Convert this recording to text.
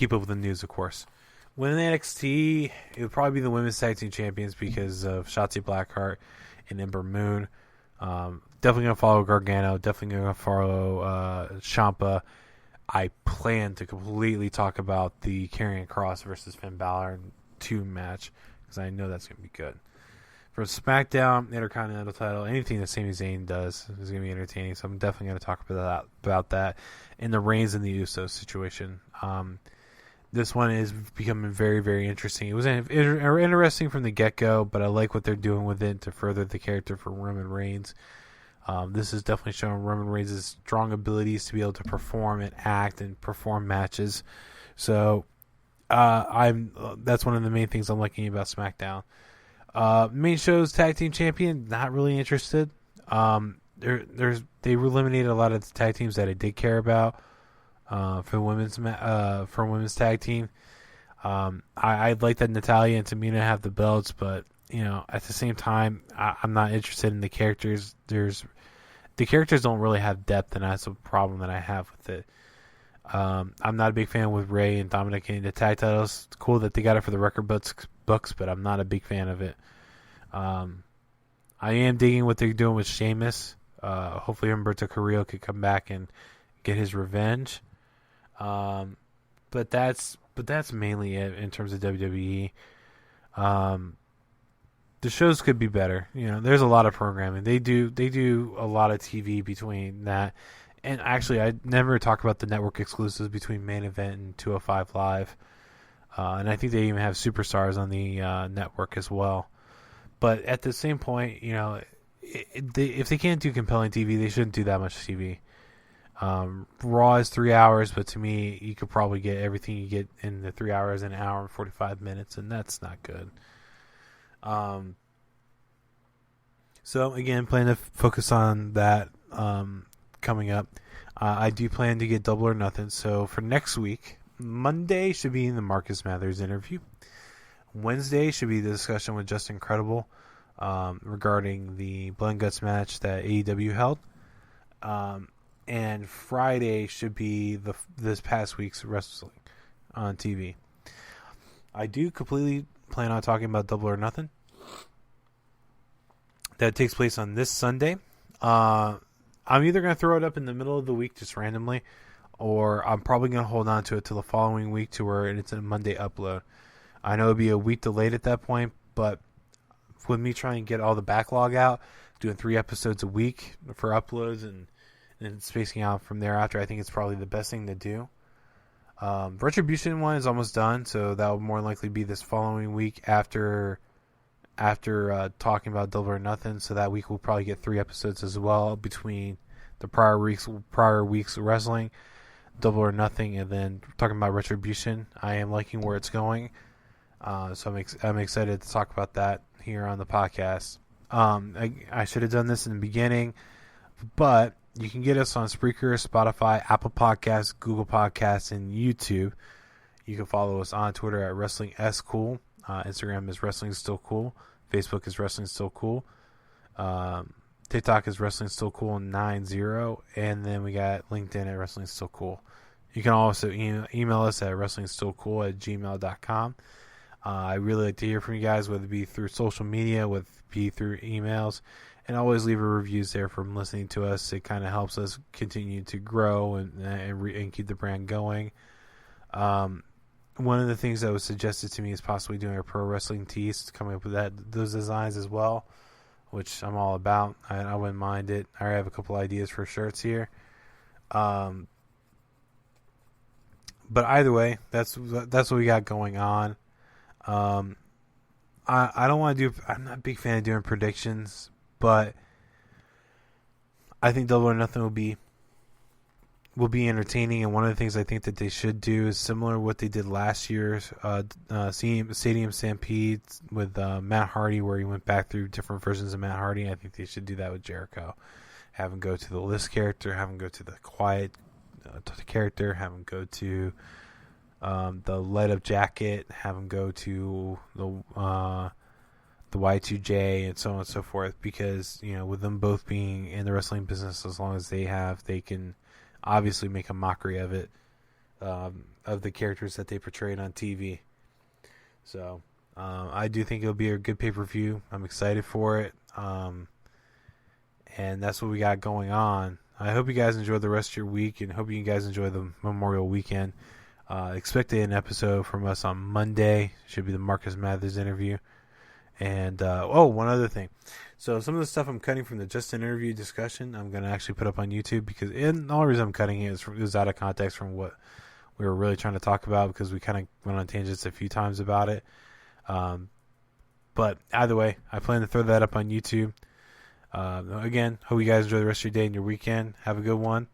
keep up with the news, of course. When in NXT, it would probably be the women's tag team champions because of Shotzi Blackheart and Ember Moon. Definitely going to follow Gargano. Definitely going to follow Ciampa. I plan to completely talk about the Karrion Kross versus Finn Balor 2 match because I know that's going to be good. For SmackDown, Intercontinental title, anything that Sami Zayn does is going to be entertaining. So I'm definitely going to talk about that. And the Reigns and the Usos situation. This one is becoming very, very interesting. It was interesting from the get-go, but I like what they're doing with it to further the character for Roman Reigns. This is definitely showing Roman Reigns' strong abilities to be able to perform and act and perform matches. So that's one of the main things I'm liking about SmackDown. Main show's tag team champion, not really interested. They eliminated a lot of the tag teams that I did care about for women's tag team. I'd like that Natalya and Tamina have the belts, but at the same time, I'm not interested in the characters. The characters don't really have depth, and that's a problem that I have with it. I'm not a big fan with Ray and Dominic getting the tag titles. It's cool that they got it for the record books, but I'm not a big fan of it. I am digging what they're doing with Sheamus. Hopefully Humberto Carrillo could come back and get his revenge. But that's mainly it in terms of WWE. The shows could be better. There's a lot of programming. They do a lot of TV between that. And actually, I never talk about the network exclusives between Main Event and 205 Live. And I think they even have Superstars on the network as well. But at the same point, if they can't do compelling TV, they shouldn't do that much TV. Raw is 3 hours, but to me, you could probably get everything you get in the 3 hours in an hour and 45 minutes, and that's not good. So again, plan to focus on that coming up. I do plan to get Double or Nothing. So for next week, Monday should be the Marcus Mathers interview. Wednesday should be the discussion with Justin Credible regarding the Blood and Guts match that AEW held. And Friday should be this past week's wrestling on TV. I do completely plan on talking about Double or Nothing. That takes place on this Sunday. I'm either going to throw it up in the middle of the week just randomly, or I'm probably going to hold on to it till the following week to where it's a Monday upload. I know it'll be a week delayed at that point, but with me trying to get all the backlog out, doing 3 episodes a week for uploads and spacing out from thereafter, I think it's probably the best thing to do. Retribution one is almost done, so that will more than likely be this following week after talking about Double or Nothing. So that week we'll probably get 3 episodes as well between the prior week's wrestling, Double or Nothing, and then talking about Retribution. I am liking where it's going, so I'm excited to talk about that here on the podcast. I should have done this in the beginning, but you can get us on Spreaker, Spotify, Apple Podcasts, Google Podcasts, and YouTube. You can follow us on Twitter at WrestlingSCool. Instagram is Wrestling Still Cool. Facebook is Wrestling Still Cool. TikTok is Wrestling Still Cool 90. And then we got LinkedIn at Wrestling Still Cool. You can also email us at WrestlingStillCool@gmail.com. I really like to hear from you guys, whether it be through social media, whether it be through emails. And always leave a reviews there from listening to us. It kind of helps us continue to grow and keep the brand going. One of the things that was suggested to me is possibly doing a pro wrestling tees, coming up with those designs as well, which I'm all about. I wouldn't mind it. I have a couple ideas for shirts here. But either way, that's what we got going on. I don't want to do. I'm not a big fan of doing predictions, but I think Double or Nothing will be entertaining. And one of the things I think that they should do is similar to what they did last year's Stadium Stampede with Matt Hardy, where he went back through different versions of Matt Hardy. I think they should do that with Jericho. Have him go to the list character, have him go to the quiet character, have him go to the light up jacket, have him go to the Y2J, and so on and so forth. Because with them both being in the wrestling business as long as they can obviously make a mockery of it of the characters that they portrayed on TV. So I do think it'll be a good pay-per-view. I'm excited for it. And that's what we got going on. I hope you guys enjoy the rest of your week, and hope you guys enjoy the Memorial Weekend. Expect an episode from us on Monday. Should be the Marcus Mathers interview. And, one other thing. So some of the stuff I'm cutting from the Just an Interview discussion, I'm going to actually put up on YouTube, because the only reason I'm cutting it is out of context from what we were really trying to talk about, because we kind of went on tangents a few times about it. But either way, I plan to throw that up on YouTube. Again, hope you guys enjoy the rest of your day and your weekend. Have a good one.